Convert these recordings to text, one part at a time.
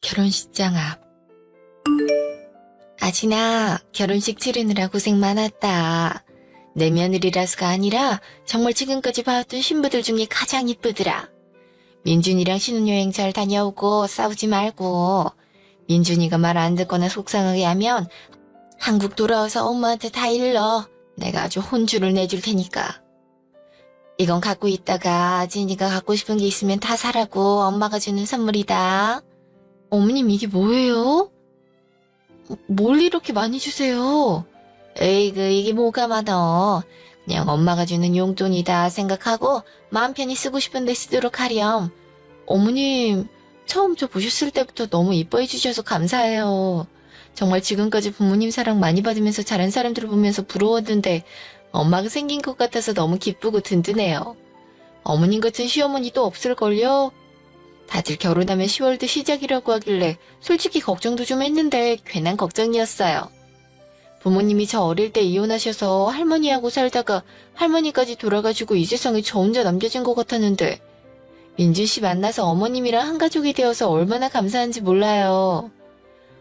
결혼식장 앞. 아진아, 결혼식 치르느라 고생 많았다. 내 며느리라서가 아니라 정말 지금까지 봐왔던 신부들 중에 가장 이쁘더라. 민준이랑 신혼여행 잘 다녀오고 싸우지 말고. 민준이가 말 안 듣거나 속상하게 하면 한국 돌아와서 엄마한테 다 일러. 내가 아주 혼주를 내줄 테니까. 이건 갖고 있다가 아진이가 갖고 싶은 게 있으면 다 사라고 엄마가 주는 선물이다. 어머님 이게 뭐예요? 뭘 이렇게 많이 주세요? 에이그 이게 뭐가 많어. 그냥 엄마가 주는 용돈이다 생각하고 마음 편히 쓰고 싶은데 쓰도록 하렴. 어머님 처음 저 보셨을 때부터 너무 이뻐해 주셔서 감사해요. 정말 지금까지 부모님 사랑 많이 받으면서 자란 사람들을 보면서 부러웠는데 엄마가 생긴 것 같아서 너무 기쁘고 든든해요. 어머님 같은 시어머니도 없을걸요? 다들 결혼하면 10월도 시작이라고 하길래 솔직히 걱정도 좀 했는데 괜한 걱정이었어요. 부모님이 저 어릴 때 이혼하셔서 할머니하고 살다가 할머니까지 돌아가시고 이 세상에 저 혼자 남겨진 것 같았는데 민준 씨 만나서 어머님이랑 한 가족이 되어서 얼마나 감사한지 몰라요.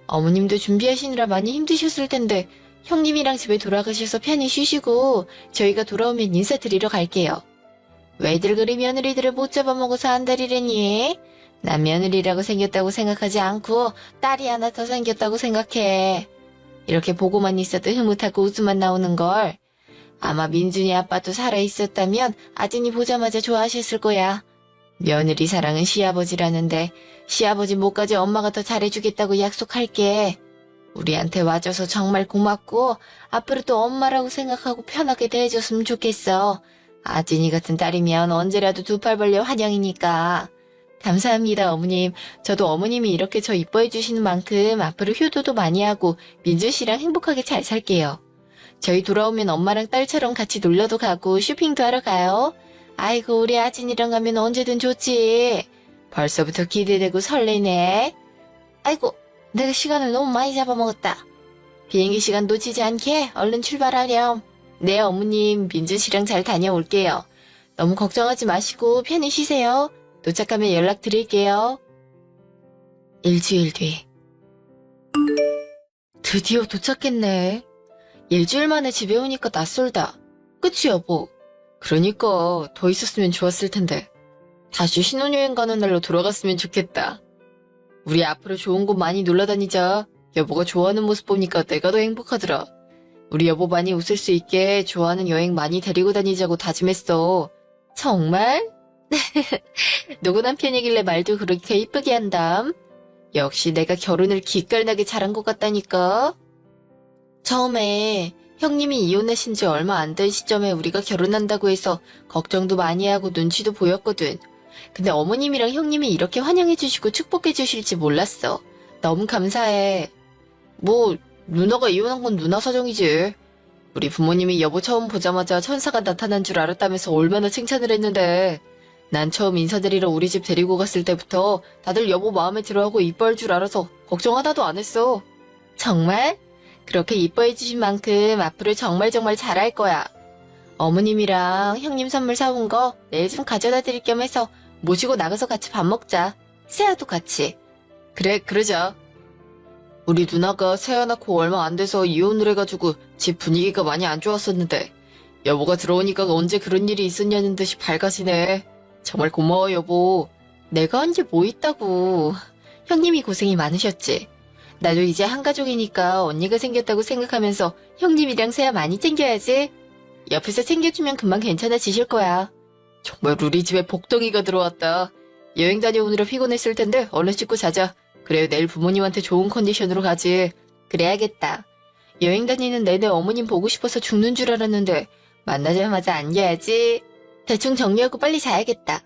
어머님도 준비하시느라 많이 힘드셨을 텐데 형님이랑 집에 돌아가셔서 편히 쉬시고 저희가 돌아오면 인사드리러 갈게요. 왜들 그리 며느리들을 못 잡아먹어서 안달이래니? 난 며느리라고 생겼다고 생각하지 않고 딸이 하나 더 생겼다고 생각해. 이렇게 보고만 있어도 흐뭇하고 웃음만 나오는 걸. 아마 민준이 아빠도 살아있었다면 아진이 보자마자 좋아하셨을 거야. 며느리 사랑은 시아버지라는데 시아버지 못까지 엄마가 더 잘해주겠다고 약속할게. 우리한테 와줘서 정말 고맙고 앞으로 또 엄마라고 생각하고 편하게 대해줬으면 좋겠어. 아진이 같은 딸이면 언제라도 두 팔 벌려 환영이니까. 감사합니다 어머님. 저도 어머님이 이렇게 저 이뻐해 주시는 만큼 앞으로 효도도 많이 하고 민준 씨랑 행복하게 잘 살게요. 저희 돌아오면 엄마랑 딸처럼 같이 놀러도 가고 쇼핑도 하러 가요. 아이고 우리 아진이랑 가면 언제든 좋지. 벌써부터 기대되고 설레네. 아이고 내가 시간을 너무 많이 잡아먹었다. 비행기 시간 놓치지 않게 얼른 출발하렴. 네 어머님 민준 씨랑 잘 다녀올게요. 너무 걱정하지 마시고 편히 쉬세요. 도착하면 연락드릴게요. 일주일 뒤. 드디어 도착했네. 일주일 만에 집에 오니까 낯설다. 그치 여보? 그러니까 더 있었으면 좋았을 텐데. 다시 신혼여행 가는 날로 돌아갔으면 좋겠다. 우리 앞으로 좋은 곳 많이 놀러다니자. 여보가 좋아하는 모습 보니까 내가 더 행복하더라. 우리 여보 많이 웃을 수 있게 좋아하는 여행 많이 데리고 다니자고 다짐했어. 정말? 누구 남편이길래 말도 그렇게 이쁘게 한담. 역시 내가 결혼을 기깔나게 잘한 것 같다니까. 처음에 형님이 이혼하신 지 얼마 안 된 시점에 우리가 결혼한다고 해서 걱정도 많이 하고 눈치도 보였거든. 근데 어머님이랑 형님이 이렇게 환영해 주시고 축복해 주실지 몰랐어. 너무 감사해. 뭐 누나가 이혼한 건 누나 사정이지. 우리 부모님이 여보 처음 보자마자 천사가 나타난 줄 알았다면서 얼마나 칭찬을 했는데 난 처음 인사드리러 우리 집 데리고 갔을 때부터 다들 여보 마음에 들어하고 이뻐할 줄 알아서 걱정 하나도 안 했어. 정말? 그렇게 이뻐해 주신 만큼 앞으로 정말 잘할 거야. 어머님이랑 형님 선물 사온 거 내일 좀 가져다 드릴 겸 해서 모시고 나가서 같이 밥 먹자. 세아도 같이. 그래 그러자. 우리 누나가 새아 낳고 얼마 안 돼서 이혼을 해가지고 집 분위기가 많이 안 좋았었는데 여보가 들어오니까 언제 그런 일이 있었냐는 듯이 밝아지네. 정말 고마워 여보. 내가 한 게 뭐 있다고. 형님이 고생이 많으셨지. 나도 이제 한 가족이니까 언니가 생겼다고 생각하면서 형님이랑 새아 많이 챙겨야지. 옆에서 챙겨주면 금방 괜찮아지실 거야. 정말 우리 집에 복덩이가 들어왔다. 여행 다녀오느라 피곤했을 텐데 얼른 씻고 자자. 그래 내일 부모님한테 좋은 컨디션으로 가지. 그래야겠다. 여행 다니는 내내 어머님 보고 싶어서 죽는 줄 알았는데 만나자마자 안겨야지. 대충 정리하고 빨리 자야겠다.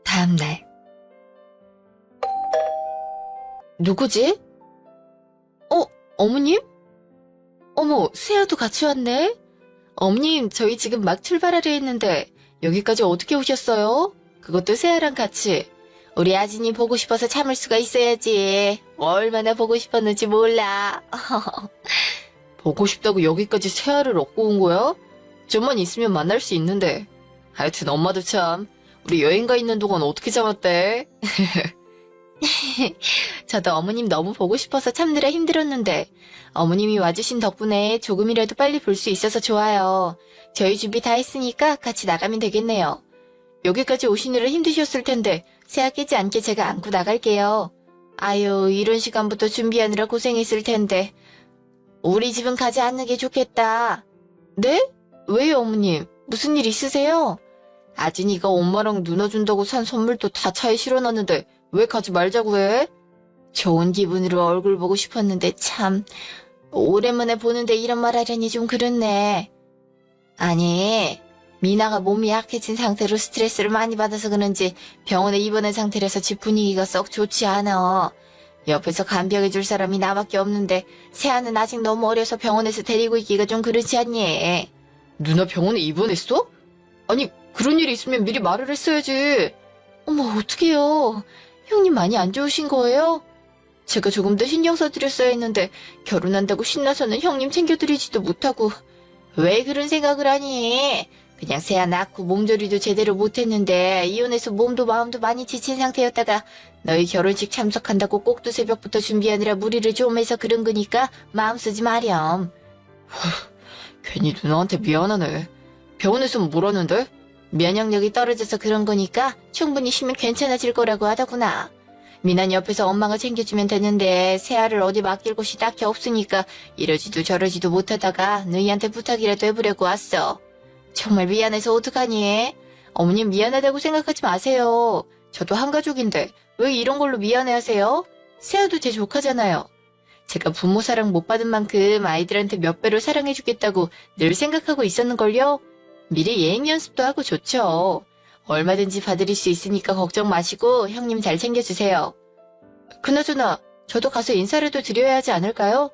다음날. 누구지? 어머님? 어머 세아도 같이 왔네? 어머님 저희 지금 막 출발하려 했는데 여기까지 어떻게 오셨어요? 그것도 세아랑 같이. 우리 아진이 보고 싶어서 참을 수가 있어야지. 얼마나 보고 싶었는지 몰라. 보고 싶다고 여기까지 세아를 얻고 온 거야? 좀만 있으면 만날 수 있는데. 하여튼 엄마도 참 우리 여행 가 있는 동안 어떻게 참았대? 저도 어머님 너무 보고 싶어서 참느라 힘들었는데 어머님이 와주신 덕분에 조금이라도 빨리 볼 수 있어서 좋아요. 저희 준비 다 했으니까 같이 나가면 되겠네요. 여기까지 오시느라 힘드셨을 텐데 새아 깨지 않게 제가 안고 나갈게요. 아유, 이런 시간부터 준비하느라 고생했을 텐데. 우리 집은 가지 않는 게 좋겠다. 네? 왜요, 어머님? 무슨 일 있으세요? 아진이가 엄마랑 누나 준다고 산 선물도 다 차에 실어놨는데 왜 가지 말자고 해? 좋은 기분으로 얼굴 보고 싶었는데 참 오랜만에 보는데 이런 말 하려니 좀 그렇네. 아니, 미나가 몸이 약해진 상태로 스트레스를 많이 받아서 그런지 병원에 입원한 상태라서 집 분위기가 썩 좋지 않아. 옆에서 간병해줄 사람이 나밖에 없는데 세아는 아직 너무 어려서 병원에서 데리고 있기가 좀 그렇지 않니? 누나 병원에 입원했어? 아니, 그런 일이 있으면 미리 말을 했어야지. 어머, 어떡해요. 형님 많이 안 좋으신 거예요? 제가 조금 더 신경 써드렸어야 했는데 결혼한다고 신나서는 형님 챙겨드리지도 못하고. 왜 그런 생각을 하니? 그냥 세아 낳고 몸조리도 제대로 못했는데 이혼해서 몸도 마음도 많이 지친 상태였다가 너희 결혼식 참석한다고 꼭두 새벽부터 준비하느라 무리를 좀 해서 그런 거니까 마음 쓰지 마렴. 괜히 누나한테 미안하네. 병원에서는 뭐라는데? 면역력이 떨어져서 그런 거니까 충분히 쉬면 괜찮아질 거라고 하더구나. 미난 옆에서 엄마가 챙겨주면 되는데 세아를 어디 맡길 곳이 딱히 없으니까 이러지도 저러지도 못하다가 너희한테 부탁이라도 해보려고 왔어. 정말 미안해서 어떡하니? 어머님 미안하다고 생각하지 마세요. 저도 한 가족인데 왜 이런 걸로 미안해하세요? 세아도 제 조카잖아요. 제가 부모 사랑 못 받은 만큼 아이들한테 몇 배로 사랑해주겠다고 늘 생각하고 있었는걸요? 미리 예행 연습도 하고 좋죠. 얼마든지 봐드릴 수 있으니까 걱정 마시고 형님 잘 챙겨주세요. 그나저나 저도 가서 인사라도 드려야 하지 않을까요?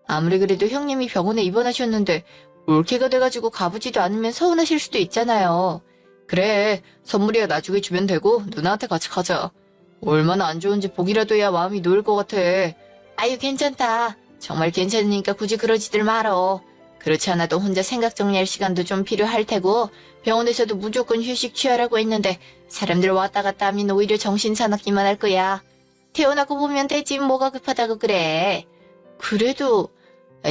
아무리 그래도 형님이 병원에 입원하셨는데 올케가 돼가지고 가보지도 않으면 서운하실 수도 있잖아요. 그래, 선물이야 나중에 주면 되고 누나한테 같이 가자. 얼마나 안 좋은지 보기라도 해야 마음이 놓일 것 같아. 아유, 괜찮다. 정말 괜찮으니까 굳이 그러지들 말어. 그렇지 않아도 혼자 생각 정리할 시간도 좀 필요할 테고 병원에서도 무조건 휴식 취하라고 했는데 사람들 왔다 갔다 하면 오히려 정신 사납기만 할 거야. 태어나고 보면 되지 뭐가 급하다고 그래. 그래도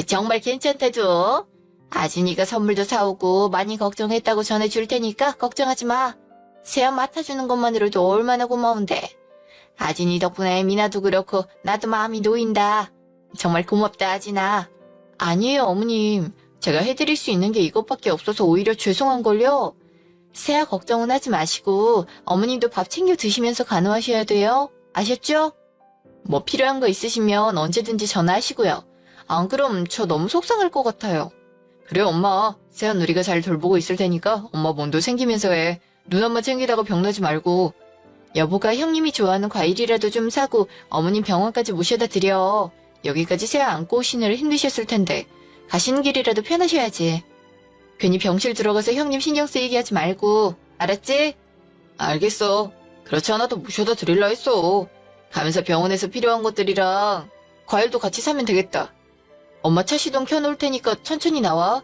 정말 괜찮대도. 아진이가 선물도 사오고 많이 걱정했다고 전해줄 테니까 걱정하지 마. 세아 맡아주는 것만으로도 얼마나 고마운데. 아진이 덕분에 미나도 그렇고 나도 마음이 놓인다. 정말 고맙다 아진아. 아니에요 어머님. 제가 해드릴 수 있는 게 이것밖에 없어서 오히려 죄송한걸요. 세아 걱정은 하지 마시고 어머님도 밥 챙겨 드시면서 간호하셔야 돼요. 아셨죠? 뭐 필요한 거 있으시면 언제든지 전화하시고요. 안 그럼 저 너무 속상할 것 같아요. 그래 엄마. 세아 우리가 잘 돌보고 있을 테니까 엄마 몸도 챙기면서 해. 누나만 챙기다가 병나지 말고. 여보가 형님이 좋아하는 과일이라도 좀 사고 어머님 병원까지 모셔다 드려. 여기까지 세아 안고 오시느라 힘드셨을 텐데 가시는 길이라도 편하셔야지. 괜히 병실 들어가서 형님 신경 쓰이게 하지 말고. 알았지? 알겠어. 그렇지 않아도 모셔다 드릴라 했어. 가면서 병원에서 필요한 것들이랑 과일도 같이 사면 되겠다. 엄마 차 시동 켜놓을 테니까 천천히 나와.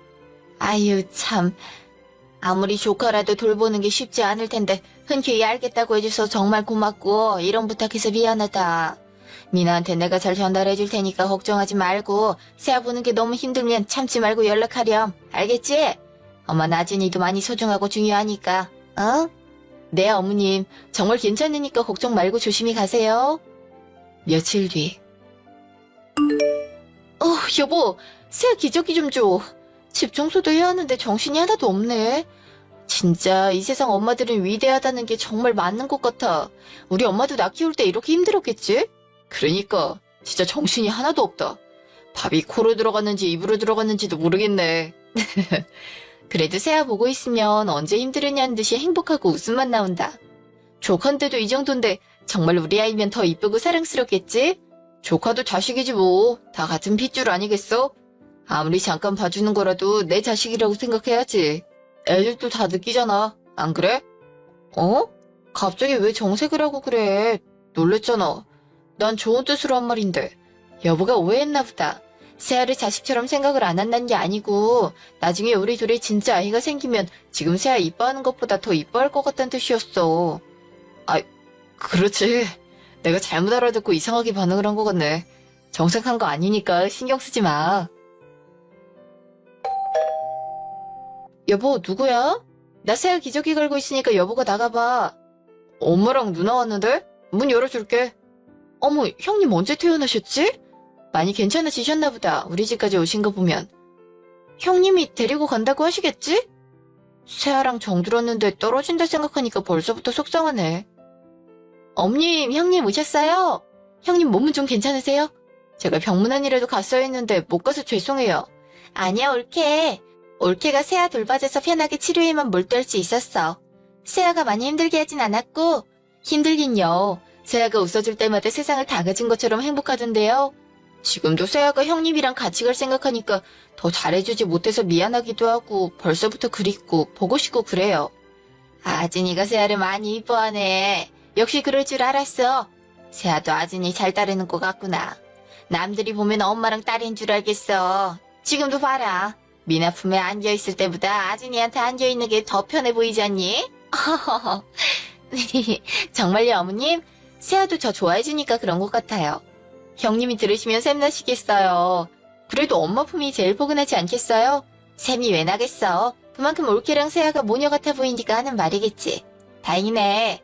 아유 참. 아무리 조카라도 돌보는 게 쉽지 않을 텐데 흔쾌히 알겠다고 해줘서 정말 고맙고 이런 부탁해서 미안하다. 미나한테 내가 잘 전달해 줄 테니까 걱정하지 말고 세아 보는 게 너무 힘들면 참지 말고 연락하렴. 알겠지? 엄마 나진이도 많이 소중하고 중요하니까. 어? 네 어머님. 정말 괜찮으니까 걱정 말고 조심히 가세요. 며칠 뒤. 여보. 세아 기저귀 좀 줘. 집 청소도 해야 하는데 정신이 하나도 없네. 진짜 이 세상 엄마들은 위대하다는 게 정말 맞는 것 같아. 우리 엄마도 나 키울 때 이렇게 힘들었겠지? 그러니까 진짜 정신이 하나도 없다. 밥이 코로 들어갔는지 입으로 들어갔는지도 모르겠네. 그래도 세아 보고 있으면 언제 힘들었냐는 듯이 행복하고 웃음만 나온다. 조카인데도 이 정도인데 정말 우리 아이면 더 이쁘고 사랑스럽겠지? 조카도 자식이지 뭐. 다 같은 핏줄 아니겠어? 아무리 잠깐 봐주는 거라도 내 자식이라고 생각해야지. 애들도 다 느끼잖아. 안 그래? 어? 갑자기 왜 정색을 하고 그래? 놀랬잖아. 난 좋은 뜻으로 한 말인데. 여보가 오해했나 보다. 세아를 자식처럼 생각을 안 한다는 게 아니고 나중에 우리 둘이 진짜 아이가 생기면 지금 세아 이뻐하는 것보다 더 이뻐할 것 같다는 뜻이었어. 아, 그렇지. 내가 잘못 알아듣고 이상하게 반응을 한 것 같네. 정색한 거 아니니까 신경 쓰지 마. 여보, 누구야? 나 새야 기저귀 걸고 있으니까 여보가 나가봐. 엄마랑 누나 왔는데? 문 열어줄게. 어머, 형님 언제 퇴원하셨지? 많이 괜찮아지셨나 보다. 우리 집까지 오신 거 보면. 형님이 데리고 간다고 하시겠지? 새아랑 정들었는데 떨어진다 생각하니까 벌써부터 속상하네. 엄님, 형님 오셨어요? 형님 몸은 좀 괜찮으세요? 제가 병문안이라도 갔어야 했는데 못 가서 죄송해요. 아니야, 올케. 올케가 새아 돌봐줘서 편하게 치료에만 몰두할 수 있었어. 새아가 많이 힘들게 하진 않았고, 힘들긴요. 새아가 웃어줄 때마다 세상을 다 가진 것처럼 행복하던데요. 지금도 새아가 형님이랑 같이 갈 생각하니까 더 잘해주지 못해서 미안하기도 하고 벌써부터 그립고 보고 싶고 그래요. 아진이가 새아를 많이 이뻐하네. 역시 그럴 줄 알았어. 새아도 아진이 잘 따르는 것 같구나. 남들이 보면 엄마랑 딸인 줄 알겠어. 지금도 봐라. 미나 품에 안겨있을 때보다 아진이한테 안겨있는 게 더 편해 보이지 않니? 정말요, 어머님? 새아도 저 좋아해주니까 그런 것 같아요. 형님이 들으시면 샘나시겠어요. 그래도 엄마 품이 제일 포근하지 않겠어요? 샘이 왜 나겠어? 그만큼 올케랑 새아가 모녀 같아 보이니까 하는 말이겠지. 다행이네.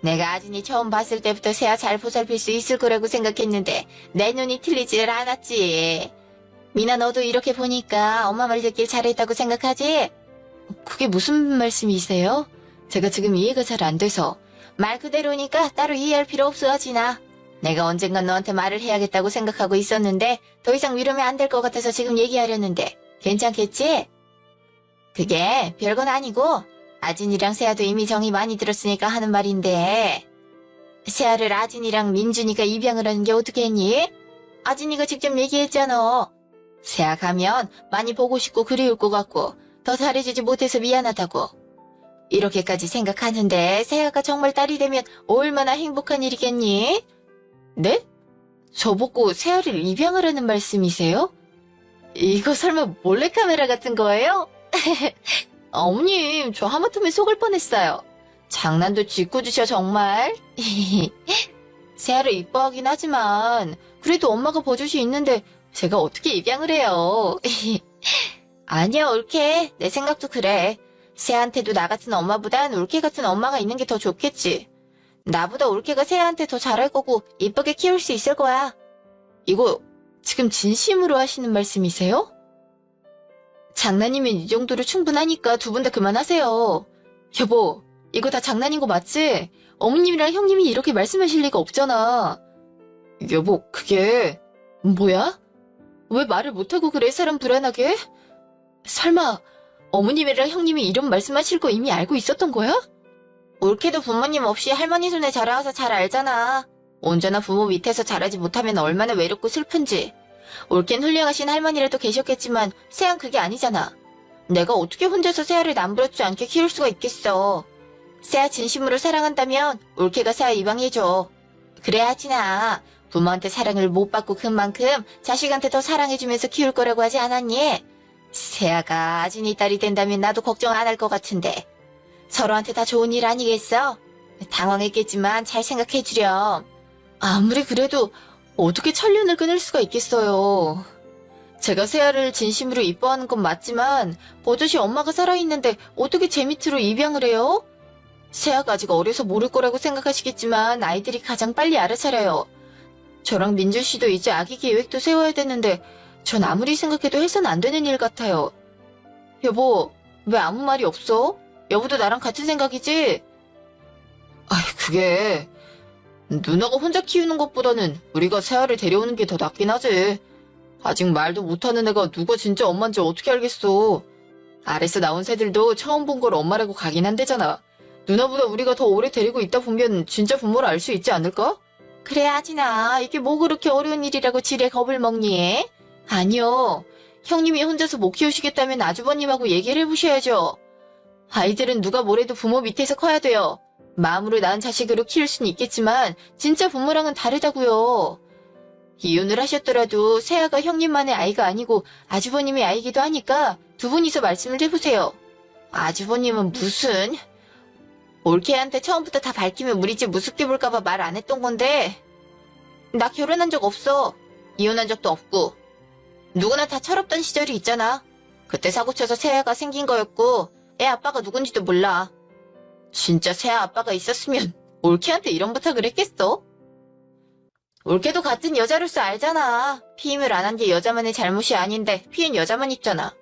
내가 아진이 처음 봤을 때부터 새아 잘 보살필 수 있을 거라고 생각했는데 내 눈이 틀리질 않았지. 미나, 너도 이렇게 보니까 엄마 말 듣길 잘했다고 생각하지? 그게 무슨 말씀이세요? 제가 지금 이해가 잘 안 돼서. 말 그대로니까 따로 이해할 필요 없어, 아진아. 내가 언젠간 너한테 말을 해야겠다고 생각하고 있었는데 더 이상 미루면 안 될 것 같아서 지금 얘기하려는데 괜찮겠지? 그게 별건 아니고 아진이랑 새아도 이미 정이 많이 들었으니까 하는 말인데, 새아를 아진이랑 민준이가 입양을 하는 게 어떻게 했니? 아진이가 직접 얘기했잖아. 새아 가면 많이 보고 싶고 그리울 것 같고 더 잘해주지 못해서 미안하다고. 이렇게까지 생각하는데 새아가 정말 딸이 되면 얼마나 행복한 일이겠니? 네? 저보고 새아를 입양을 하는 말씀이세요? 이거 설마 몰래카메라 같은 거예요? 어머님, 저 하마터면 속을 뻔했어요. 장난도 짓궂으셔 정말. 새아를 이뻐하긴 하지만 그래도 엄마가 버젓이 있는데 제가 어떻게 입양을 해요. 아니야, 올케. 내 생각도 그래. 새한테도 나 같은 엄마보단 올케 같은 엄마가 있는 게 더 좋겠지. 나보다 올케가 새한테 더 잘할 거고 이쁘게 키울 수 있을 거야. 이거 지금 진심으로 하시는 말씀이세요? 장난이면 이 정도로 충분하니까 두 분 다 그만하세요. 여보, 이거 다 장난인 거 맞지? 어머님이랑 형님이 이렇게 말씀하실 리가 없잖아. 여보, 그게... 뭐야? 왜 말을 못하고 그래, 사람 불안하게? 설마 어머님이랑 형님이 이런 말씀하실 거 이미 알고 있었던 거야? 올케도 부모님 없이 할머니 손에 자라와서 잘 알잖아. 언제나 부모 밑에서 자라지 못하면 얼마나 외롭고 슬픈지. 올케는 훌륭하신 할머니라도 계셨겠지만 새아는 그게 아니잖아. 내가 어떻게 혼자서 새아를 남부럽지 않게 키울 수가 있겠어. 새아 진심으로 사랑한다면 올케가 새아 입양해줘. 그래야 하지나. 부모한테 사랑을 못 받고 그만큼 자식한테 더 사랑해주면서 키울 거라고 하지 않았니? 새아가 아진이 딸이 된다면 나도 걱정 안 할 것 같은데. 서로한테 다 좋은 일 아니겠어? 당황했겠지만 잘 생각해주렴. 아무리 그래도 어떻게 천륜을 끊을 수가 있겠어요. 제가 새아를 진심으로 이뻐하는 건 맞지만 버젓이 엄마가 살아있는데 어떻게 제 밑으로 입양을 해요? 새아가 아직 어려서 모를 거라고 생각하시겠지만 아이들이 가장 빨리 알아차려요. 저랑 민준 씨도 이제 아기 계획도 세워야 되는데 전 아무리 생각해도 해선 안 되는 일 같아요. 여보, 왜 아무 말이 없어? 여보도 나랑 같은 생각이지? 아이, 그게... 누나가 혼자 키우는 것보다는 우리가 새아를 데려오는 게 더 낫긴 하지. 아직 말도 못하는 애가 누가 진짜 엄마인지 어떻게 알겠어. 아래서 나온 새들도 처음 본 걸 엄마라고 가긴 한대잖아. 누나보다 우리가 더 오래 데리고 있다 보면 진짜 부모를 알 수 있지 않을까? 그래, 아진아. 이게 뭐 그렇게 어려운 일이라고 지레 겁을 먹니? 아니요. 형님이 혼자서 못 키우시겠다면 아주버님하고 얘기를 해보셔야죠. 아이들은 누가 뭐래도 부모 밑에서 커야 돼요. 마음으로 낳은 자식으로 키울 수는 있겠지만 진짜 부모랑은 다르다고요. 이혼을 하셨더라도 새아가 형님만의 아이가 아니고 아주버님의 아이기도 하니까 두 분이서 말씀을 해보세요. 아주버님은 무슨... 올케한테 처음부터 다 밝히면 우리 집 무섭게 볼까봐 말 안 했던 건데 나 결혼한 적 없어. 이혼한 적도 없고. 누구나 다 철없던 시절이 있잖아. 그때 사고쳐서 새아가 생긴 거였고 애 아빠가 누군지도 몰라. 진짜 새아 아빠가 있었으면 올케한테 이런 부탁을 했겠어? 올케도 같은 여자로서 알잖아. 피임을 안 한 게 여자만의 잘못이 아닌데 피해는 여자만 입잖아.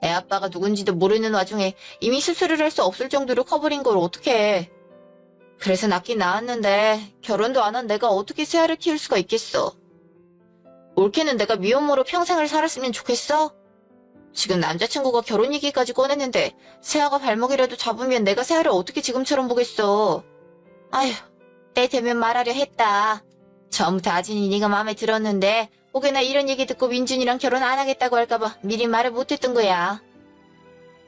애 아빠가 누군지도 모르는 와중에 이미 수술을 할 수 없을 정도로 커버린 걸 어떡해. 그래서 낳긴 낳았는데 결혼도 안 한 내가 어떻게 새아를 키울 수가 있겠어. 올케는 내가 미혼모로 평생을 살았으면 좋겠어? 지금 남자친구가 결혼 얘기까지 꺼냈는데 새아가 발목이라도 잡으면 내가 새아를 어떻게 지금처럼 보겠어. 아휴, 때 되면 말하려 했다. 처음부터 아진이 네가 마음에 들었는데 혹여나 이런 얘기 듣고 민준이랑 결혼 안 하겠다고 할까봐 미리 말을 못했던 거야.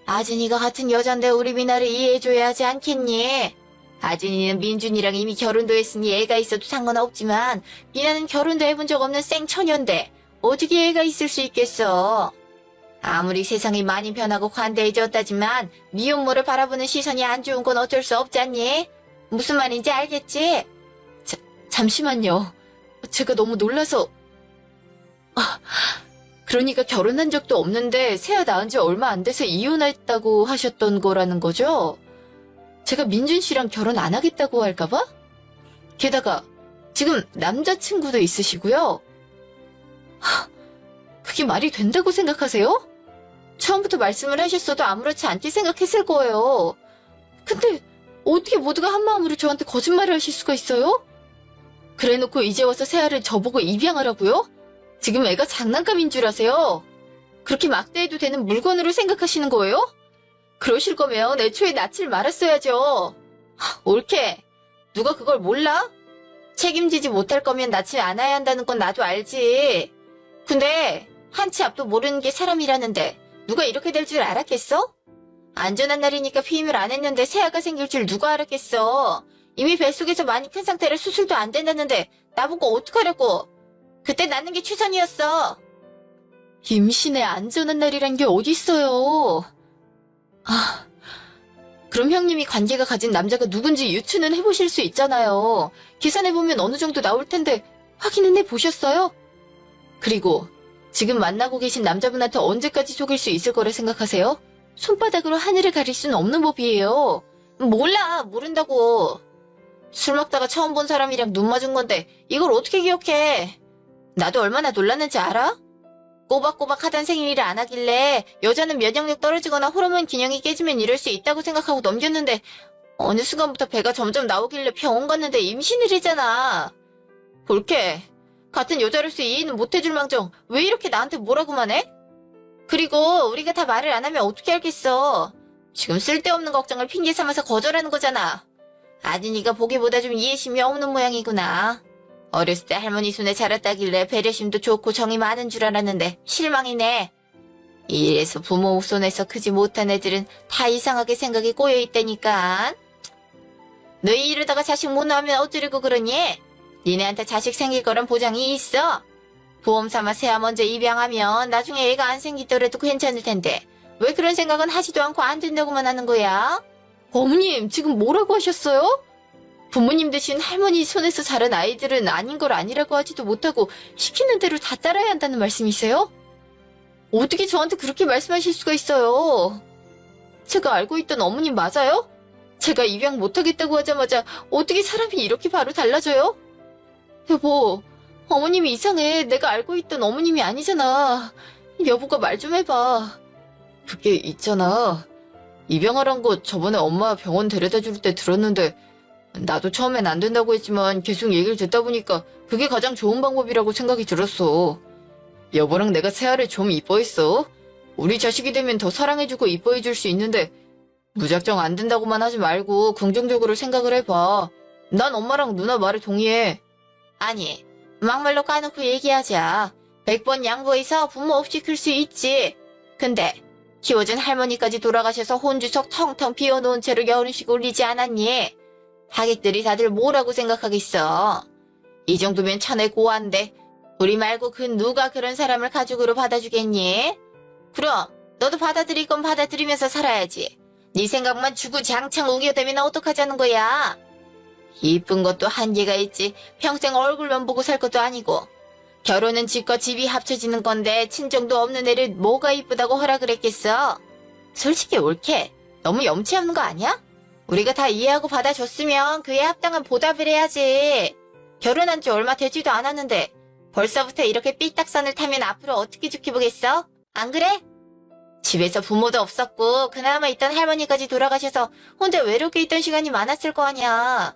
아진이가 같은 여잔데 우리 미나를 이해해줘야 하지 않겠니? 아진이는 민준이랑 이미 결혼도 했으니 애가 있어도 상관없지만 미나는 결혼도 해본 적 없는 생처녀인데 어떻게 애가 있을 수 있겠어? 아무리 세상이 많이 변하고 관대해졌다지만 미혼모를 바라보는 시선이 안 좋은 건 어쩔 수 없잖니? 무슨 말인지 알겠지? 잠시만요. 제가 너무 놀라서... 그러니까 결혼한 적도 없는데 새아 낳은 지 얼마 안 돼서 이혼했다고 하셨던 거라는 거죠? 제가 민준 씨랑 결혼 안 하겠다고 할까봐? 게다가 지금 남자친구도 있으시고요. 그게 말이 된다고 생각하세요? 처음부터 말씀을 하셨어도 아무렇지 않게 생각했을 거예요. 근데 어떻게 모두가 한마음으로 저한테 거짓말을 하실 수가 있어요? 그래놓고 이제 와서 새아를 저보고 입양하라고요? 지금 애가 장난감인 줄 아세요? 그렇게 막대해도 되는 물건으로 생각하시는 거예요? 그러실 거면 애초에 낳질 말았어야죠. 올케, 누가 그걸 몰라? 책임지지 못할 거면 낳지 않아야 한다는 건 나도 알지. 근데 한치 앞도 모르는 게 사람이라는데 누가 이렇게 될 줄 알았겠어? 안전한 날이니까 피임을 안 했는데 새아가 생길 줄 누가 알았겠어. 이미 뱃속에서 많이 큰 상태라 수술도 안 된다는데 나보고 어떡하려고. 그때 낳는 게 최선이었어. 임신의 안전한 날이란 게 어딨어요. 그럼 형님이 관계가 가진 남자가 누군지 유추는 해보실 수 있잖아요. 계산해보면 어느 정도 나올 텐데 확인은 해보셨어요? 그리고 지금 만나고 계신 남자분한테 언제까지 속일 수 있을 거라 생각하세요? 손바닥으로 하늘을 가릴 수는 없는 법이에요. 몰라, 모른다고. 술 먹다가 처음 본 사람이랑 눈 맞은 건데 이걸 어떻게 기억해? 나도 얼마나 놀랐는지 알아? 꼬박꼬박 하던 생일을 안 하길래 여자는 면역력 떨어지거나 호르몬 균형이 깨지면 이럴 수 있다고 생각하고 넘겼는데 어느 순간부터 배가 점점 나오길래 병원 갔는데 임신을 했잖아. 볼케, 같은 여자로서 이해는 못해줄 망정 왜 이렇게 나한테 뭐라고만 해? 그리고 우리가 다 말을 안 하면 어떻게 알겠어. 지금 쓸데없는 걱정을 핑계 삼아서 거절하는 거잖아. 아진이가 보기보다 좀 이해심이 없는 모양이구나. 어렸을 때 할머니 손에 자랐다길래 배려심도 좋고 정이 많은 줄 알았는데 실망이네. 이래서 부모 손에서 크지 못한 애들은 다 이상하게 생각이 꼬여있다니까. 너희 이러다가 자식 못 낳으면 어쩌려고 그러니? 니네한테 자식 생길 거란 보장이 있어? 보험 삼아 새아 먼저 입양하면 나중에 애가 안 생기더라도 괜찮을 텐데 왜 그런 생각은 하지도 않고 안 된다고만 하는 거야? 어머님, 지금 뭐라고 하셨어요? 부모님 대신 할머니 손에서 자란 아이들은 아닌 걸 아니라고 하지도 못하고 시키는 대로 다 따라야 한다는 말씀이세요? 어떻게 저한테 그렇게 말씀하실 수가 있어요? 제가 알고 있던 어머님 맞아요? 제가 입양 못하겠다고 하자마자 어떻게 사람이 이렇게 바로 달라져요? 여보, 어머님이 이상해. 내가 알고 있던 어머님이 아니잖아. 여보가 말 좀 해봐. 그게 있잖아. 입양하란 거 저번에 엄마 병원 데려다 줄 때 들었는데 나도 처음엔 안 된다고 했지만 계속 얘기를 듣다 보니까 그게 가장 좋은 방법이라고 생각이 들었어. 여보랑 내가 새아를 좀 이뻐했어. 우리 자식이 되면 더 사랑해주고 이뻐해줄 수 있는데 무작정 안 된다고만 하지 말고 긍정적으로 생각을 해봐. 난 엄마랑 누나 말에 동의해. 아니, 막말로 까놓고 얘기하자. 100번 양보해서 부모 없이 클 수 있지. 근데 키워준 할머니까지 돌아가셔서 혼주석 텅텅 비워놓은 채로 결혼식 올리지 않았니? 하객들이 다들 뭐라고 생각하겠어. 이 정도면 천에 고한데 우리 말고 그 누가 그런 사람을 가족으로 받아주겠니? 그럼 너도 받아들일 건 받아들이면서 살아야지. 네 생각만 주구장창 우겨대면 어떡하자는 거야? 이쁜 것도 한계가 있지. 평생 얼굴만 보고 살 것도 아니고. 결혼은 집과 집이 합쳐지는 건데 친정도 없는 애를 뭐가 이쁘다고 허락을 했겠어? 솔직히 옳게 너무 염치 없는 거 아니야? 우리가 다 이해하고 받아줬으면 그에 합당한 보답을 해야지. 결혼한 지 얼마 되지도 않았는데 벌써부터 이렇게 삐딱선을 타면 앞으로 어떻게 지켜보겠어? 안 그래? 집에서 부모도 없었고 그나마 있던 할머니까지 돌아가셔서 혼자 외롭게 있던 시간이 많았을 거 아니야.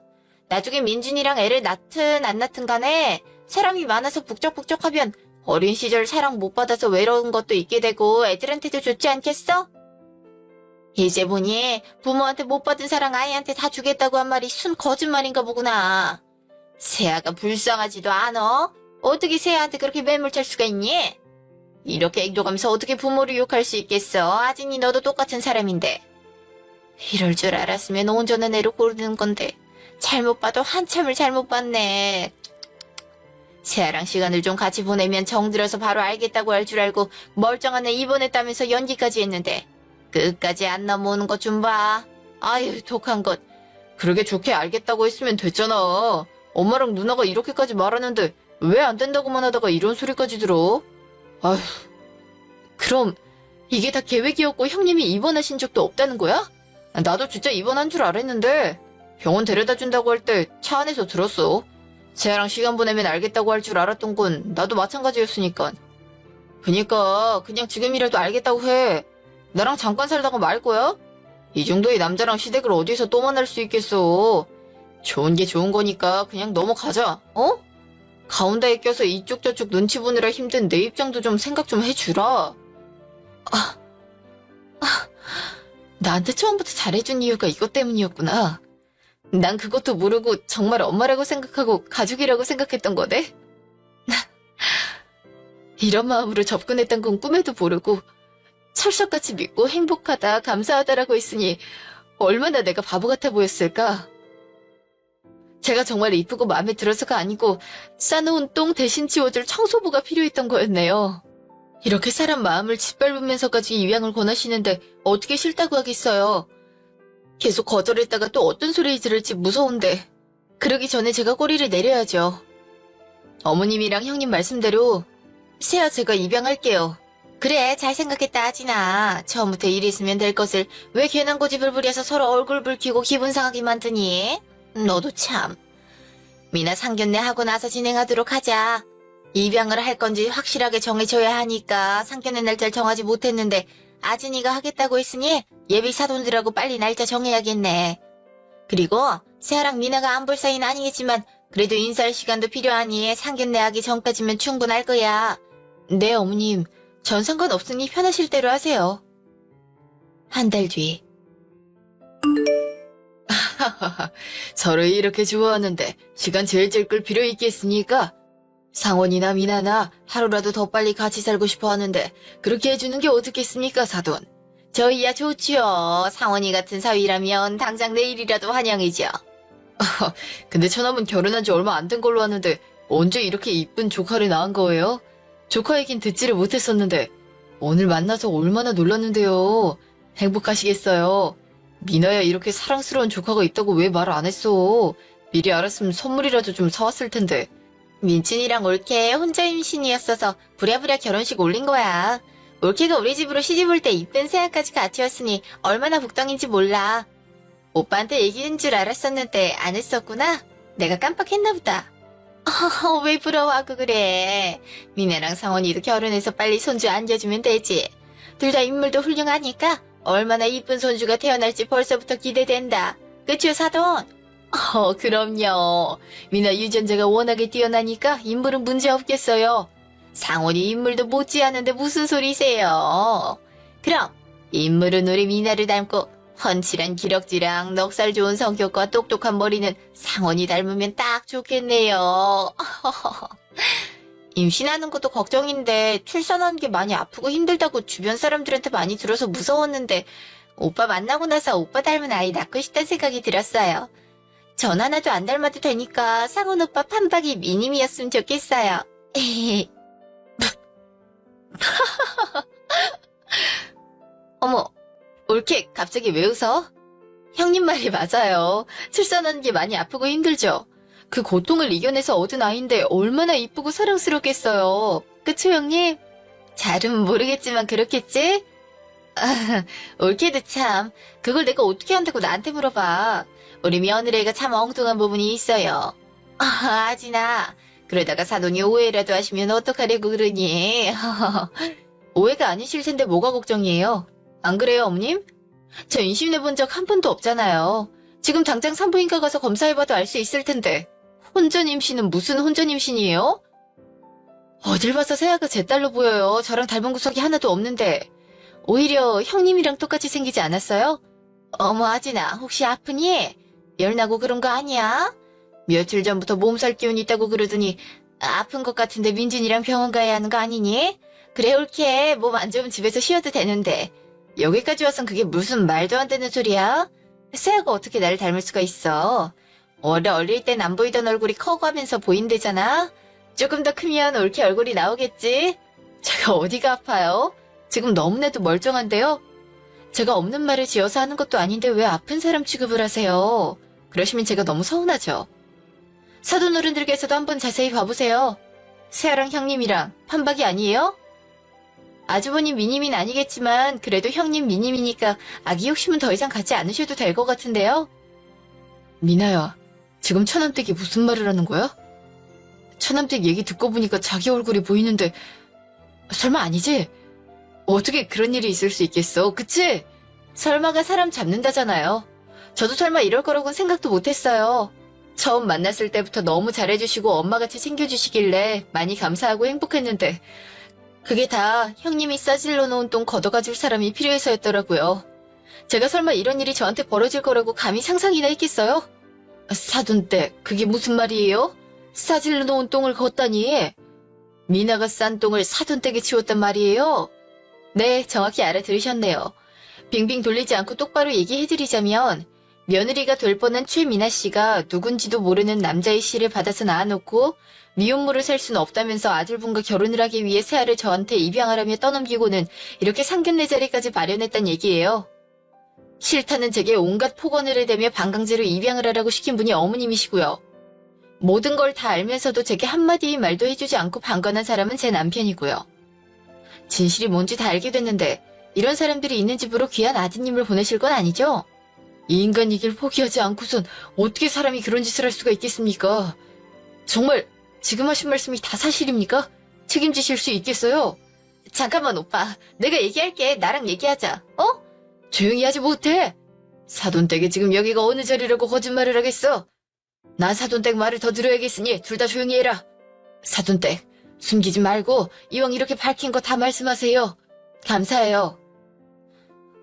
나중에 민준이랑 애를 낳든 안 낳든 간에 사람이 많아서 북적북적하면 어린 시절 사랑 못 받아서 외로운 것도 있게 되고 애들한테도 좋지 않겠어? 이제 보니 부모한테 못 받은 사랑 아이한테 다 주겠다고 한 말이 순 거짓말인가 보구나. 세아가 불쌍하지도 않아? 어떻게 세아한테 그렇게 매몰찰 수가 있니? 이렇게 행동하면서 어떻게 부모를 욕할 수 있겠어? 아진이 너도 똑같은 사람인데. 이럴 줄 알았으면 온전한 애로 고르는 건데 잘못 봐도 한참을 잘못 봤네. 세아랑 시간을 좀 같이 보내면 정들어서 바로 알겠다고 할 줄 알고 멀쩡한 애 입원했다면서 연기까지 했는데 끝까지 안 넘어오는 것 좀 봐. 아유 독한 것. 그러게 좋게 알겠다고 했으면 됐잖아. 엄마랑 누나가 이렇게까지 말하는데 왜 안 된다고만 하다가 이런 소리까지 들어? 아휴. 그럼 이게 다 계획이었고 형님이 입원하신 적도 없다는 거야? 나도 진짜 입원한 줄 알았는데 병원 데려다 준다고 할 때 차 안에서 들었어. 쟤랑 시간 보내면 알겠다고 할 줄 알았던 건 나도 마찬가지였으니까. 그니까 그냥 지금이라도 알겠다고 해. 나랑 잠깐 살다가 말 거야? 이 정도의 남자랑 시댁을 어디서 또 만날 수 있겠어. 좋은 게 좋은 거니까 그냥 넘어가자. 어? 가운데에 껴서 이쪽 저쪽 눈치 보느라 힘든 내 입장도 좀 생각 좀 해주라. 나한테 처음부터 잘해준 이유가 이것 때문이었구나. 난 그것도 모르고 정말 엄마라고 생각하고 가족이라고 생각했던 거네. 이런 마음으로 접근했던 건 꿈에도 모르고 철석같이 믿고 행복하다 감사하다라고 했으니 얼마나 내가 바보 같아 보였을까. 제가 정말 이쁘고 마음에 들어서가 아니고 싸놓은 똥 대신 치워줄 청소부가 필요했던 거였네요. 이렇게 사람 마음을 짓밟으면서까지 입양을 권하시는데 어떻게 싫다고 하겠어요. 계속 거절했다가 또 어떤 소리 들을지 무서운데 그러기 전에 제가 꼬리를 내려야죠. 어머님이랑 형님 말씀대로 세아 제가 입양할게요. 그래 잘 생각했다 아진아. 처음부터 이랬으면 될 것을 왜 괜한 고집을 부려서 서로 얼굴 붉히고 기분 상하게 만드니? 너도 참. 미나 상견례 하고 나서 진행하도록 하자. 입양을 할 건지 확실하게 정해줘야 하니까 상견례 날짜를 정하지 못했는데 아진이가 하겠다고 했으니 예비 사돈들하고 빨리 날짜 정해야겠네. 그리고 세아랑 미나가 안 볼 사이는 아니겠지만 그래도 인사할 시간도 필요하니 상견례 하기 전까지면 충분할 거야. 네 어머님. 전 상관없으니 편하실 대로 하세요. 한 달 뒤. 서로 이렇게 좋아하는데 시간 질질 끌 필요 있겠습니까? 상원이나 미나나 하루라도 더 빨리 같이 살고 싶어 하는데 그렇게 해주는 게 어떻겠습니까 사돈? 저희야 좋지요. 상원이 같은 사위라면 당장 내일이라도 환영이죠. 근데 처남은 결혼한 지 얼마 안 된 걸로 아는데 언제 이렇게 이쁜 조카를 낳은 거예요? 조카 얘긴 듣지를 못했었는데 오늘 만나서 얼마나 놀랐는데요. 행복하시겠어요. 미나야 이렇게 사랑스러운 조카가 있다고 왜 말 안 했어? 미리 알았으면 선물이라도 좀 사왔을 텐데. 민준이랑 올케 혼자 임신이었어서 부랴부랴 결혼식 올린 거야. 올케가 우리 집으로 시집 올 때 이쁜 세아까지 같이 왔으니 얼마나 복덩인지 몰라. 오빠한테 얘기한 줄 알았었는데 안 했었구나? 내가 깜빡했나 보다. 왜 부러워하고 그래. 미나랑 성원이도 결혼해서 빨리 손주 안겨주면 되지. 둘 다 인물도 훌륭하니까 얼마나 이쁜 손주가 태어날지 벌써부터 기대된다. 그치요 사돈? 그럼요. 미나 유전자가 워낙에 뛰어나니까 인물은 문제 없겠어요. 상원이 인물도 못지않은데 무슨 소리세요. 그럼 인물은 우리 미나를 닮고 훤칠한 기럭지랑 넉살 좋은 성격과 똑똑한 머리는 상원이 닮으면 딱 좋겠네요. 임신하는 것도 걱정인데 출산하는 게 많이 아프고 힘들다고 주변 사람들한테 많이 들어서 무서웠는데 오빠 만나고 나서 오빠 닮은 아이 낳고 싶다는 생각이 들었어요. 전 하나도 안 닮아도 되니까 상원 오빠 판박이 미님이었으면 좋겠어요. 어머, 올케 이렇게 갑자기 왜 웃어? 형님 말이 맞아요. 출산하는 게 많이 아프고 힘들죠. 그 고통을 이겨내서 얻은 아이인데 얼마나 이쁘고 사랑스럽겠어요. 그쵸, 형님? 잘은 모르겠지만 그렇겠지? 아, 올케도 참. 그걸 내가 어떻게 한다고 나한테 물어봐. 우리 며느리가 참 엉뚱한 부분이 있어요. 아진아. 그러다가 사돈이 오해라도 하시면 어떡하려고 그러니. 오해가 아니실 텐데 뭐가 걱정이에요? 안 그래요, 어머님? 저 임신해본 적 한 번도 없잖아요. 지금 당장 산부인과 가서 검사해봐도 알 수 있을 텐데. 혼전 임신은 무슨 혼전 임신이에요? 어딜 봐서 세아가 제 딸로 보여요. 저랑 닮은 구석이 하나도 없는데. 오히려 형님이랑 똑같이 생기지 않았어요? 어머, 아진아, 혹시 아프니? 열나고 그런 거 아니야? 며칠 전부터 몸살 기운이 있다고 그러더니 아픈 것 같은데 민준이랑 병원 가야 하는 거 아니니? 그래, 옳게. 몸 안 좋으면 집에서 쉬어도 되는데. 여기까지 와선 그게 무슨 말도 안 되는 소리야? 세아가 어떻게 나를 닮을 수가 있어? 어릴 땐 안 보이던 얼굴이 커가면서 보인대잖아? 조금 더 크면 옳게 얼굴이 나오겠지? 제가 어디가 아파요? 지금 너무나도 멀쩡한데요? 제가 없는 말을 지어서 하는 것도 아닌데 왜 아픈 사람 취급을 하세요? 그러시면 제가 너무 서운하죠. 사돈 어른들께서도 한번 자세히 봐보세요. 세아랑 형님이랑 판박이 아니에요? 아주버님 미님인 아니겠지만 그래도 형님 미님이니까 아기 욕심은 더 이상 갖지 않으셔도 될 것 같은데요? 미나야, 지금 처남댁이 무슨 말을 하는 거야? 처남댁 얘기 듣고 보니까 자기 얼굴이 보이는데 설마 아니지? 어떻게 그런 일이 있을 수 있겠어, 그치? 설마가 사람 잡는다잖아요. 저도 설마 이럴 거라고는 생각도 못했어요. 처음 만났을 때부터 너무 잘해주시고 엄마같이 챙겨주시길래 많이 감사하고 행복했는데 그게 다 형님이 싸질러 놓은 똥 걷어가줄 사람이 필요해서였더라고요. 제가 설마 이런 일이 저한테 벌어질 거라고 감히 상상이나 했겠어요? 사돈댁, 그게 무슨 말이에요? 싸질러 놓은 똥을 걷다니? 미나가 싼 똥을 사돈댁에 치웠단 말이에요? 네, 정확히 알아들으셨네요. 빙빙 돌리지 않고 똑바로 얘기해드리자면 며느리가 될 뻔한 최미나 씨가 누군지도 모르는 남자의 씨를 받아서 낳아놓고 미혼모를 살 수는 없다면서 아들분과 결혼을 하기 위해 세아를 저한테 입양하라며 떠넘기고는 이렇게 상견례 자리까지 마련했단 얘기예요. 싫다는 제게 온갖 폭언을 해대며 반강제로 입양을 하라고 시킨 분이 어머님이시고요. 모든 걸 다 알면서도 제게 한마디의 말도 해주지 않고 방관한 사람은 제 남편이고요. 진실이 뭔지 다 알게 됐는데 이런 사람들이 있는 집으로 귀한 아드님을 보내실 건 아니죠? 이 인간이길 포기하지 않고선 어떻게 사람이 그런 짓을 할 수가 있겠습니까? 정말 지금 하신 말씀이 다 사실입니까? 책임지실 수 있겠어요? 잠깐만 오빠, 내가 얘기할게. 나랑 얘기하자. 어? 조용히 하지 못해. 사돈댁에 지금 여기가 어느 자리라고 거짓말을 하겠어? 나 사돈댁 말을 더 들어야겠으니 둘 다 조용히 해라. 사돈댁, 숨기지 말고 이왕 이렇게 밝힌 거 다 말씀하세요. 감사해요.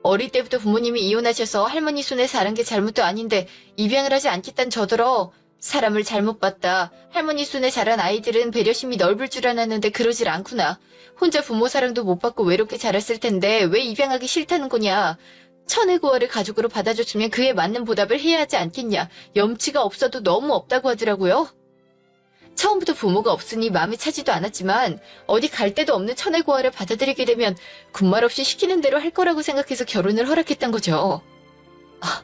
어릴 때부터 부모님이 이혼하셔서 할머니 손에 자란 게 잘못도 아닌데 입양을 하지 않겠단 저더러 사람을 잘못 봤다. 할머니 손에 자란 아이들은 배려심이 넓을 줄 알았는데 그러질 않구나. 혼자 부모 사랑도 못 받고 외롭게 자랐을 텐데 왜 입양하기 싫다는 거냐. 천혜고아를 가족으로 받아줬으면 그에 맞는 보답을 해야 하지 않겠냐. 염치가 없어도 너무 없다고 하더라고요. 처음부터 부모가 없으니 마음에 차지도 않았지만 어디 갈 데도 없는 천혜고아를 받아들이게 되면 군말 없이 시키는 대로 할 거라고 생각해서 결혼을 허락했단 거죠. 아,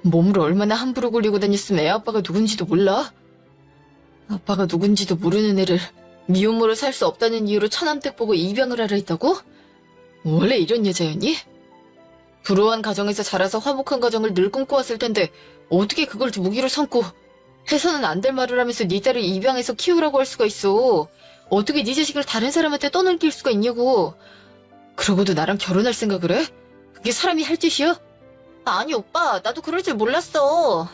몸을 얼마나 함부로 굴리고 다녔으면 애 아빠가 누군지도 몰라? 아빠가 누군지도 모르는 애를 미혼모로 살 수 없다는 이유로 처남댁 보고 입양을 하려 했다고? 원래 이런 여자였니? 불우한 가정에서 자라서 화목한 가정을 늘 꿈꿔왔을 텐데 어떻게 그걸 무기로 삼고 해서는 안 될 말을 하면서 네 딸을 입양해서 키우라고 할 수가 있어. 어떻게 네 자식을 다른 사람한테 떠넘길 수가 있냐고. 그러고도 나랑 결혼할 생각을 해? 그게 사람이 할 짓이야? 아니 오빠, 나도 그럴 줄 몰랐어.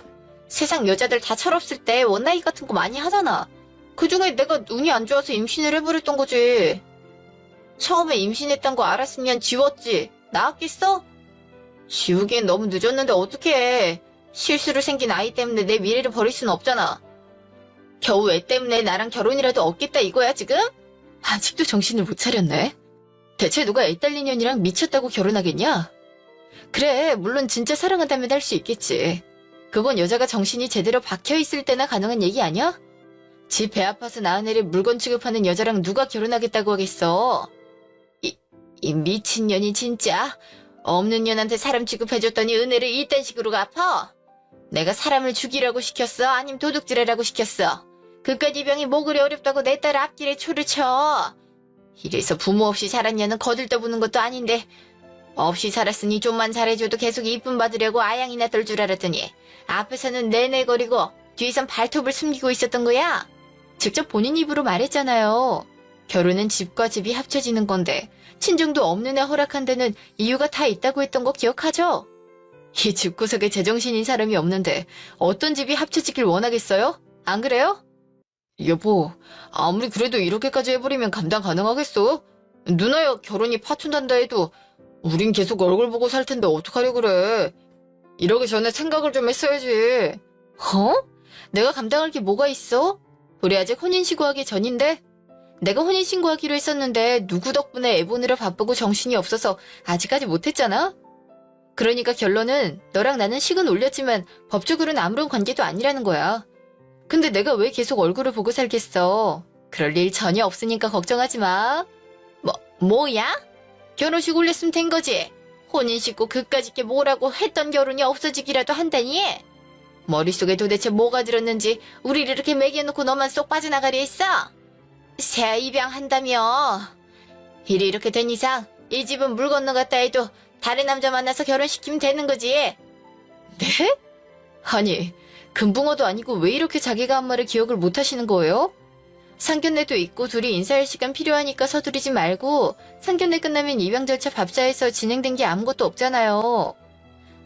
세상 여자들 다 철없을 때 원나잇 같은 거 많이 하잖아. 그중에 내가 운이 안 좋아서 임신을 해버렸던 거지. 처음에 임신했단 거 알았으면 지웠지. 나았겠어? 지우기엔 너무 늦었는데 어떡해. 실수로 생긴 아이 때문에 내 미래를 버릴 수는 없잖아. 겨우 애 때문에 나랑 결혼이라도 얻겠다 이거야 지금? 아직도 정신을 못 차렸네. 대체 누가 애 딸린 년이랑 미쳤다고 결혼하겠냐? 그래, 물론 진짜 사랑한다면 할 수 있겠지. 그건 여자가 정신이 제대로 박혀있을 때나 가능한 얘기 아니야? 지 배 아파서 낳은 애를 물건 취급하는 여자랑 누가 결혼하겠다고 하겠어. 이 미친년이 진짜. 없는 년한테 사람 취급해줬더니 은혜를 이딴 식으로 갚아? 내가 사람을 죽이라고 시켰어? 아님 도둑질하라고 시켰어? 그깟 이병이 뭐 그리 어렵다고 내 딸 앞길에 초를 쳐? 이래서 부모 없이 자란 년은 거들떠보는 것도 아닌데 없이 살았으니 좀만 잘해줘도 계속 이쁨 받으려고 아양이나 떨 줄 알았더니 앞에서는 내내거리고 뒤에선 발톱을 숨기고 있었던 거야? 직접 본인 입으로 말했잖아요. 결혼은 집과 집이 합쳐지는 건데 친정도 없는 애 허락한 데는 이유가 다 있다고 했던 거 기억하죠? 이 집구석에 제정신인 사람이 없는데 어떤 집이 합쳐지길 원하겠어요? 안 그래요? 여보, 아무리 그래도 이렇게까지 해버리면 감당 가능하겠어? 누나야 결혼이 파춘단다 해도 우린 계속 얼굴 보고 살 텐데 어떡하려 그래. 이러기 전에 생각을 좀 했어야지. 어? 내가 감당할 게 뭐가 있어? 우리 아직 혼인신고하기 전인데? 내가 혼인신고하기로 했었는데 누구 덕분에 애 보느라 바쁘고 정신이 없어서 아직까지 못했잖아? 그러니까 결론은 너랑 나는 식은 올렸지만 법적으로는 아무런 관계도 아니라는 거야. 근데 내가 왜 계속 얼굴을 보고 살겠어? 그럴 일 전혀 없으니까 걱정하지 마. 뭐야? 결혼식 올렸으면 된 거지. 혼인 싣고 그까짓 게 뭐라고 했던 결혼이 없어지기라도 한다니? 머릿속에 도대체 뭐가 들었는지 우리를 이렇게 매겨놓고 너만 쏙 빠져나가려 했어? 새 입양한다며. 일이 이렇게 된 이상 이 집은 물 건너갔다 해도 다른 남자 만나서 결혼시키면 되는 거지. 네? 아니, 금붕어도 아니고 왜 이렇게 자기가 한 말을 기억을 못 하시는 거예요? 상견례도 있고 둘이 인사할 시간 필요하니까 서두르지 말고 상견례 끝나면 입양 절차 밥사에서 진행된 게 아무것도 없잖아요.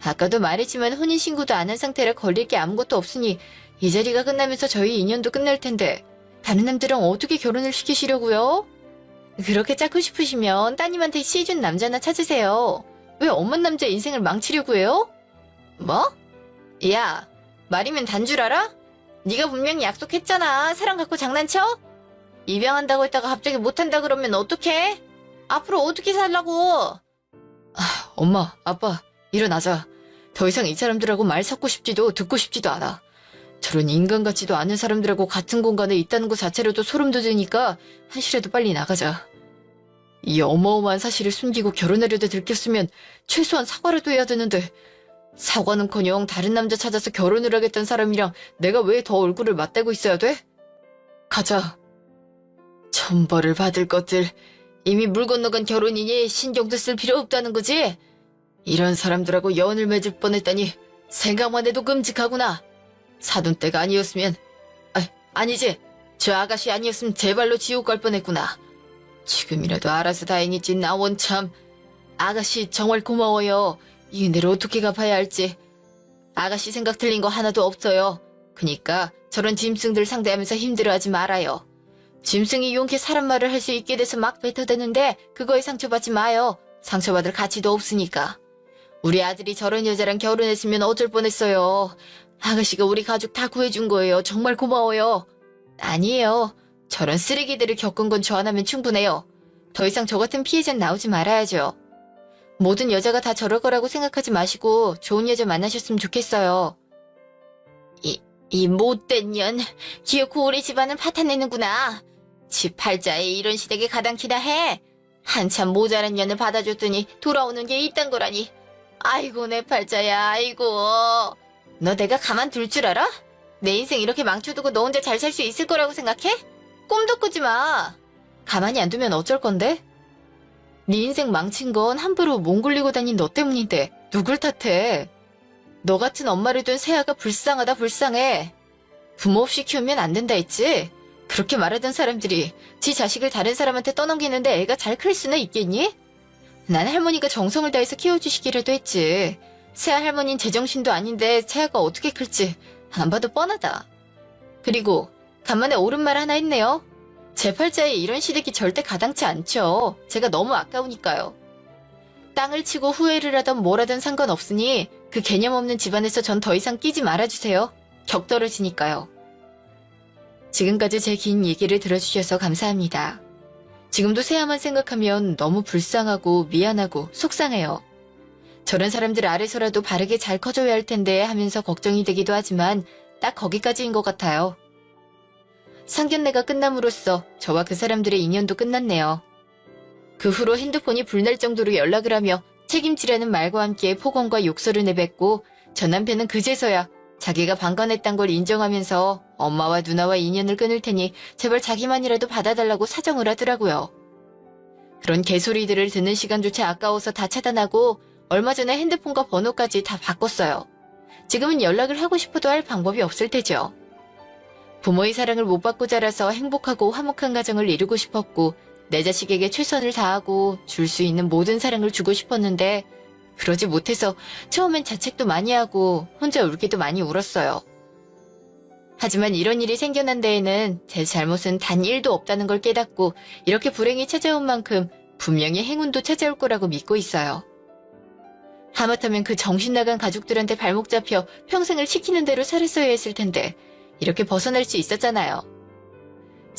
아까도 말했지만 혼인신고도 안 한 상태라 걸릴 게 아무것도 없으니 이 자리가 끝나면서 저희 인연도 끝날 텐데 다른 남들랑 어떻게 결혼을 시키시려고요? 그렇게 짝고 싶으시면 따님한테 시해준 남자나 찾으세요. 왜 엄만 남자 인생을 망치려고 해요? 뭐? 야, 말이면 단 줄 알아? 네가 분명히 약속했잖아. 사람 갖고 장난쳐? 입양한다고 했다가 갑자기 못한다 그러면 어떡해? 앞으로 어떻게 살라고? 엄마, 아빠, 일어나자. 더 이상 이 사람들하고 말 섞고 싶지도 듣고 싶지도 않아. 저런 인간 같지도 않은 사람들하고 같은 공간에 있다는 것 자체로도 소름 돋으니까 한시라도 빨리 나가자. 이 어마어마한 사실을 숨기고 결혼하려다 들켰으면 최소한 사과라도 해야 되는데 사과는커녕 다른 남자 찾아서 결혼을 하겠다는 사람이랑 내가 왜 더 얼굴을 맞대고 있어야 돼? 가자. 천벌을 받을 것들. 이미 물 건너간 결혼이니 신경도 쓸 필요 없다는 거지? 이런 사람들하고 연을 맺을 뻔했다니 생각만 해도 끔찍하구나. 사돈 때가 아니었으면 아니지. 저 아가씨 아니었으면 제 발로 지옥 갈 뻔했구나. 지금이라도 알아서 다행이지. 나 원참. 아가씨 정말 고마워요. 이 은혜를 어떻게 갚아야 할지. 아가씨 생각 틀린 거 하나도 없어요. 그니까 저런 짐승들 상대하면서 힘들어하지 말아요. 짐승이 용케 사람 말을 할 수 있게 돼서 막 뱉어대는데 그거에 상처받지 마요. 상처받을 가치도 없으니까. 우리 아들이 저런 여자랑 결혼했으면 어쩔 뻔했어요. 아가씨가 우리 가족 다 구해준 거예요. 정말 고마워요. 아니에요. 저런 쓰레기들을 겪은 건 저 하나면 충분해요. 더 이상 저 같은 피해자는 나오지 말아야죠. 모든 여자가 다 저럴 거라고 생각하지 마시고 좋은 여자 만나셨으면 좋겠어요. 이 못된 년, 기어코 우리 집안을 파탄내는구나. 집 팔자에 이런 시댁에 가당키나 해. 한참 모자란 년을 받아줬더니 돌아오는 게 이딴 거라니. 아이고 내 팔자야, 아이고. 너 내가 가만둘 줄 알아? 내 인생 이렇게 망쳐두고 너 혼자 잘 살 수 있을 거라고 생각해? 꿈도 꾸지 마. 가만히 안 두면 어쩔 건데? 네 인생 망친 건 함부로 몸 굴리고 다닌 너 때문인데 누굴 탓해? 너 같은 엄마를 둔 새아가 불쌍하다 불쌍해. 부모 없이 키우면 안 된다 했지? 그렇게 말하던 사람들이 지 자식을 다른 사람한테 떠넘기는데 애가 잘 클 수는 있겠니? 난 할머니가 정성을 다해서 키워주시기라도 했지. 새아 할머니는 제정신도 아닌데 새아가 어떻게 클지 안 봐도 뻔하다. 그리고 간만에 옳은 말 하나 했네요. 제 팔자에 이런 시댁이 절대 가당치 않죠. 제가 너무 아까우니까요. 땅을 치고 후회를 하던 뭘 하든 상관없으니 그 개념 없는 집안에서 전 더 이상 끼지 말아주세요. 격 떨어지니까요. 지금까지 제 긴 얘기를 들어주셔서 감사합니다. 지금도 새아만 생각하면 너무 불쌍하고 미안하고 속상해요. 저런 사람들 아래서라도 바르게 잘 커줘야 할 텐데 하면서 걱정이 되기도 하지만 딱 거기까지인 것 같아요. 상견례가 끝남으로써 저와 그 사람들의 인연도 끝났네요. 그 후로 핸드폰이 불날 정도로 연락을 하며 책임지라는 말과 함께 폭언과 욕설을 내뱉고 전 남편은 그제서야 자기가 방관했단 걸 인정하면서 엄마와 누나와 인연을 끊을 테니 제발 자기만이라도 받아달라고 사정을 하더라고요. 그런 개소리들을 듣는 시간조차 아까워서 다 차단하고 얼마 전에 핸드폰과 번호까지 다 바꿨어요. 지금은 연락을 하고 싶어도 할 방법이 없을 테죠. 부모의 사랑을 못 받고 자라서 행복하고 화목한 가정을 이루고 싶었고 내 자식에게 최선을 다하고 줄 수 있는 모든 사랑을 주고 싶었는데 그러지 못해서 처음엔 자책도 많이 하고 혼자 울기도 많이 울었어요. 하지만 이런 일이 생겨난 데에는 제 잘못은 단 1도 없다는 걸 깨닫고 이렇게 불행이 찾아온 만큼 분명히 행운도 찾아올 거라고 믿고 있어요. 하마터면 그 정신 나간 가족들한테 발목 잡혀 평생을 시키는 대로 살았어야 했을 텐데 이렇게 벗어날 수 있었잖아요.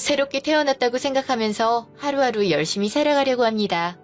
새롭게 태어났다고 생각하면서 하루하루 열심히 살아가려고 합니다.